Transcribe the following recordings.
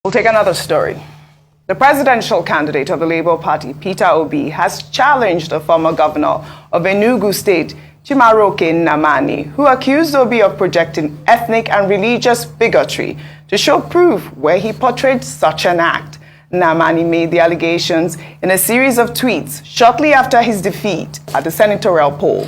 We'll take another story. The presidential candidate of the Labour Party, Peter Obi, has challenged the former governor of Enugu State, Chimaroke Nnamani, who accused Obi of projecting ethnic and religious bigotry to show proof where he portrayed such an act. Nnamani made the allegations in a series of tweets shortly after his defeat at the senatorial poll.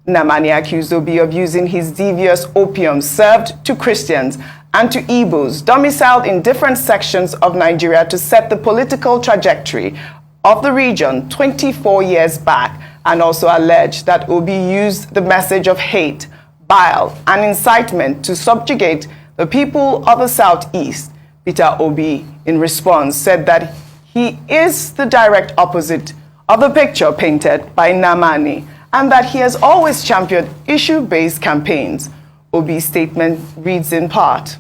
Nnamani accused Obi of using his devious opium served to Christians and to Igbos domiciled in different sections of Nigeria to set the political trajectory of the region 24 years back, and also alleged that Obi used the message of hate, bile, and incitement to subjugate the people of the Southeast. Peter Obi, in response, said that he is the direct opposite of the picture painted by Nnamani, and that he has always championed issue-based campaigns. Obi's statement reads in part,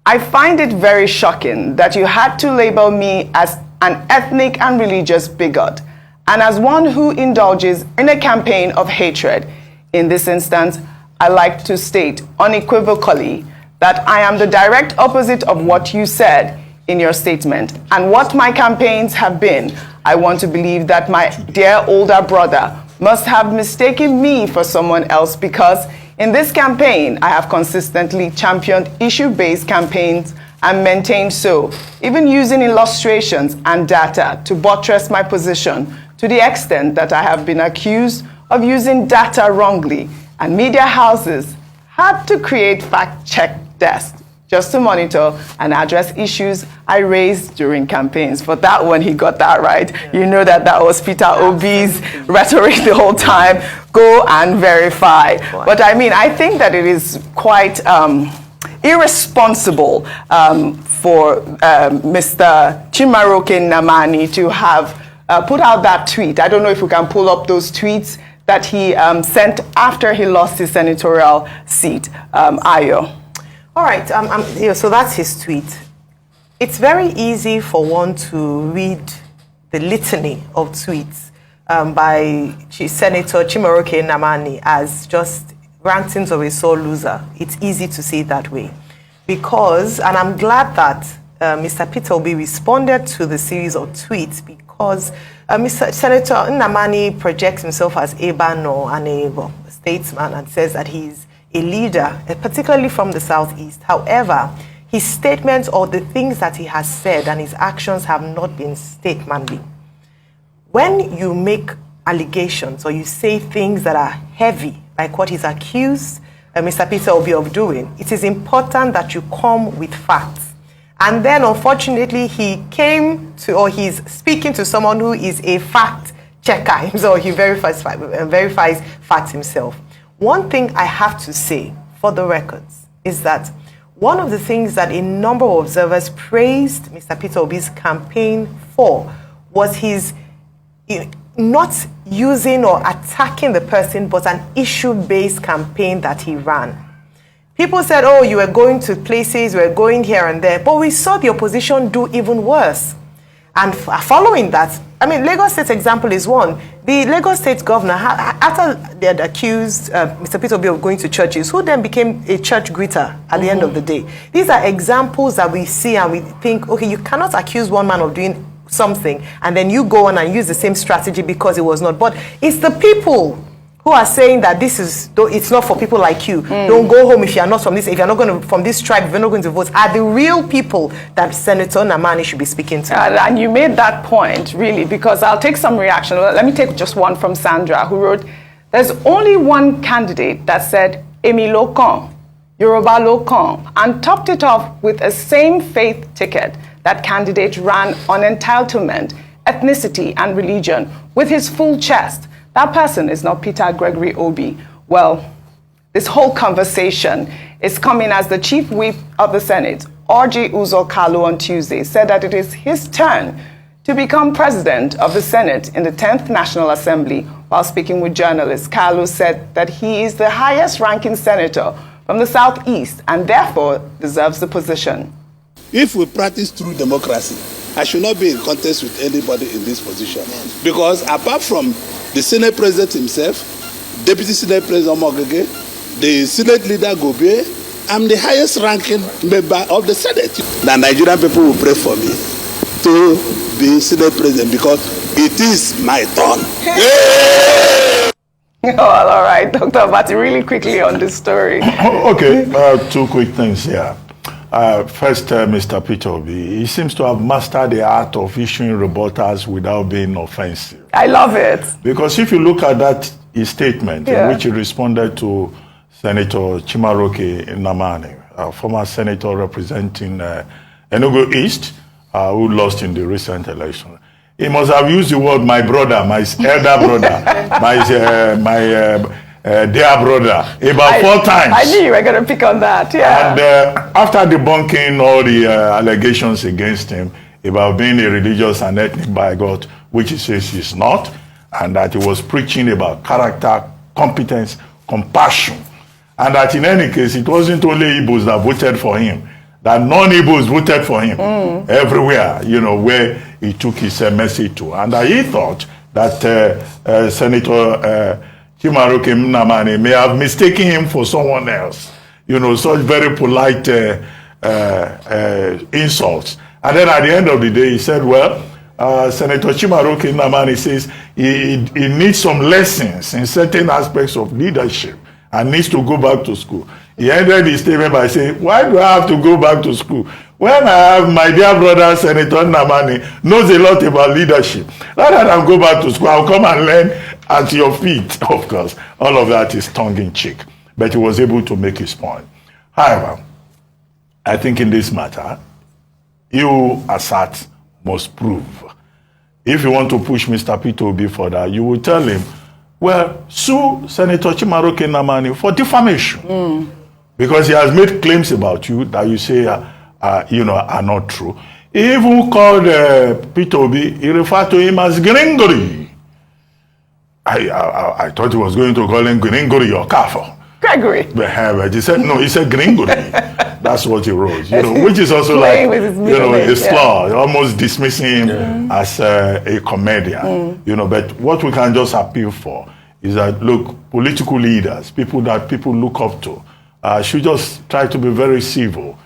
"I find it very shocking that you had to label me as an ethnic and religious bigot, and as one who indulges in a campaign of hatred. In this instance, I like to state unequivocally that I am the direct opposite of what you said in your statement, and what my campaigns have been. I want to believe that my dear older brother must have mistaken me for someone else, because in this campaign, I have consistently championed issue-based campaigns and maintained so, even using illustrations and data to buttress my position, to the extent that I have been accused of using data wrongly, and media houses had to create fact-check desks just to monitor and address issues I raised during campaigns." For that one, he got that right. Yeah. You know that was Peter Obi's rhetoric the whole time. Go and verify. Wow. But I mean, I think that it is quite irresponsible for Mr. Chimaroke Nnamani to have put out that tweet. I don't know if we can pull up those tweets that he sent after he lost his senatorial seat. Ayo. All right, so that's his tweet. It's very easy for one to read the litany of tweets by Senator Chimaroke Nnamani as just rantings of a sore loser. It's easy to see it that way. Because, and I'm glad that Mr. Peter Obi responded to the series of tweets, because Senator Nnamani projects himself as a banner and a statesman, and says that he's a leader, particularly from the Southeast. However, his statements or the things that he has said and his actions have not been statesmanly. When you make allegations or you say things that are heavy, like what he's accused Mr. Peter Obi of doing, it is important that you come with facts. And then, unfortunately, he came to, or he's speaking to someone who is a fact checker, so he verifies facts himself. One thing I have to say, for the records, is that one of the things that a number of observers praised Mr. Peter Obi's campaign for was his not using or attacking the person, but an issue-based campaign that he ran. People said, oh, you were going to places, you were going here and there, but we saw the opposition do even worse. And following that, I mean, Lagos State example is one. The Lagos State governor, after they had accused Mr. Peter Obi of going to churches, who then became a church greeter at the end of the day. These are examples that we see and we think, okay, you cannot accuse one man of doing something and then you go on and use the same strategy because it was not. But it's the people who are saying that it's not for people like you. Don't go home if you're not from this, if you're not going to, from this tribe, if you're not going to vote, are the real people that Senator Nnamani should be speaking to. And you made that point, really, because I'll take some reaction. Let me take just one from Sandra, who wrote, there's only one candidate that said, Emi Lokan, Yoruba Lokan, and topped it off with a same faith ticket. That candidate ran on entitlement, ethnicity, and religion with his full chest. That person is not Peter Gregory Obi. Well, this whole conversation is coming as the chief whip of the Senate, Orji Uzor Kalu, on Tuesday said that it is his turn to become president of the Senate in the 10th National Assembly. While speaking with journalists, Kalu said that he is the highest ranking senator from the Southeast and therefore deserves the position. If we practice true democracy, I should not be in contest with anybody in this position. Because apart from the Senate President himself, Deputy Senate President Mogege, the Senate Leader Gobe, I'm the highest ranking member of the Senate. The Nigerian people will pray for me to be Senate president because it is my turn. Oh, all right, Dr. Abati, really quickly on this story. Okay, two quick things here. First, Mr. Peter Obi, he seems to have mastered the art of issuing rebuttals without being offensive. I love it. Because if you look at that his statement in which he responded to Senator Chimaroke Nnamani, a former senator representing Enugu East, who lost in the recent election. He must have used the word "my brother," my elder brother, my dear brother, about 4 times. I knew you were going to pick on that, yeah. And after debunking all the allegations against him about being a religious and ethnic bigot, which he says he's not, and that he was preaching about character, competence, compassion, and that in any case, it wasn't only Igbos that voted for him, that non-Igbos voted for him everywhere, you know, where he took his message to. And he thought that Senator Chimaroke Nnamani may have mistaken him for someone else. You know, such very polite insults. And then at the end of the day, he said, well, Senator Chimaroke Nnamani says he needs some lessons in certain aspects of leadership and needs to go back to school. He ended his statement by saying, why do I have to go back to school when I have my dear brother, Senator Nnamani, knows a lot about leadership? Rather than go back to school, I'll come and learn at your feet. Of course, all of that is tongue-in-cheek. But he was able to make his point. However, I think in this matter, you, Assad, must prove. If you want to push Mr. Peter Obi further, you will tell him, well, sue Senator Chimaroke Nnamani for defamation. Because he has made claims about you that you say are not true. He even called Peter Obi, he referred to him as Gringori. I thought he was going to call him Gringori or Kafo. Gregory. But he said, no, he said Gringori. That's what he wrote, you know, which is also like, you know, a slur, almost dismissing him as a comedian, you know. But what we can just appeal for is that, look, political leaders, people that people look up to, should just try to be very civil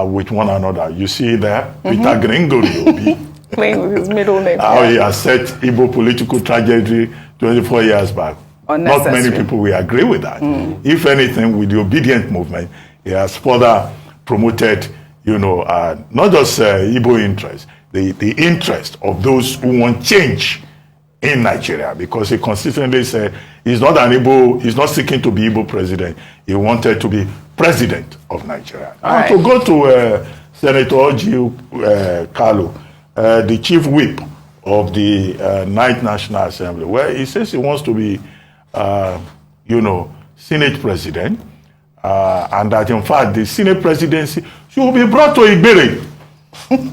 with one another. You see there, Peter Gringori Obi, Playing with his middle name. how he has set Igbo political trajectory 24 years back. Not many people will agree with that. If anything, with the obedient movement, he has further promoted, you know, not just Igbo interest, the interest of those who want change in Nigeria, because he consistently said he's not an Igbo, he's not seeking to be Igbo president. He wanted to be president of Nigeria. And to go to Senator Oji Kalu, the chief whip of the 9th National Assembly, where he says he wants to be, you know, Senate president, and that in fact the Senate presidency should be brought to Iberi,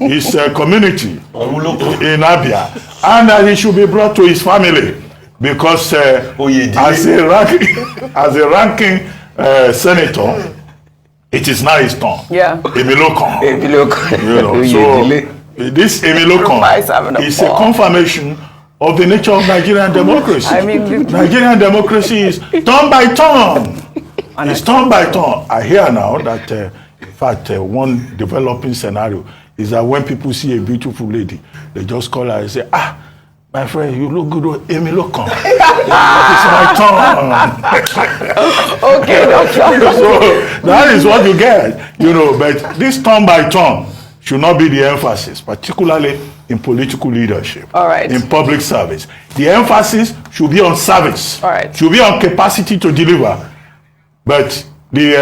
his community in Abia, and that he should be brought to his family, because as a ranking senator, it is now his turn. Emilokon. You know, so this Emilokon is a confirmation of the nature of Nigerian democracy. I mean, Nigerian democracy is turn by turn. It's turn by turn. I hear now that, in fact, one developing scenario is that when people see a beautiful lady, they just call her and say, my friend, you look good, Emilokon. It's my turn. Okay, doctor. So that is what you get, you know. But this turn by turn should not be the emphasis, particularly in political leadership, in public service. The emphasis should be on service, should be on capacity to deliver. But the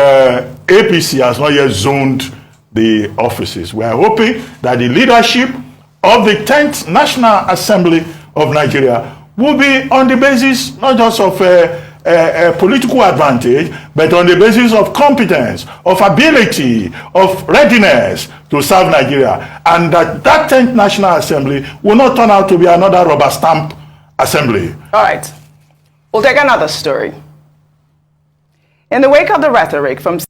APC has not yet zoned the offices. We are hoping that the leadership of the 10th National Assembly of Nigeria will be on the basis not just of a political advantage, but on the basis of competence, of ability, of readiness to serve Nigeria. And that 10th National Assembly will not turn out to be another rubber stamp assembly. All right. We'll take another story. In the wake of the rhetoric from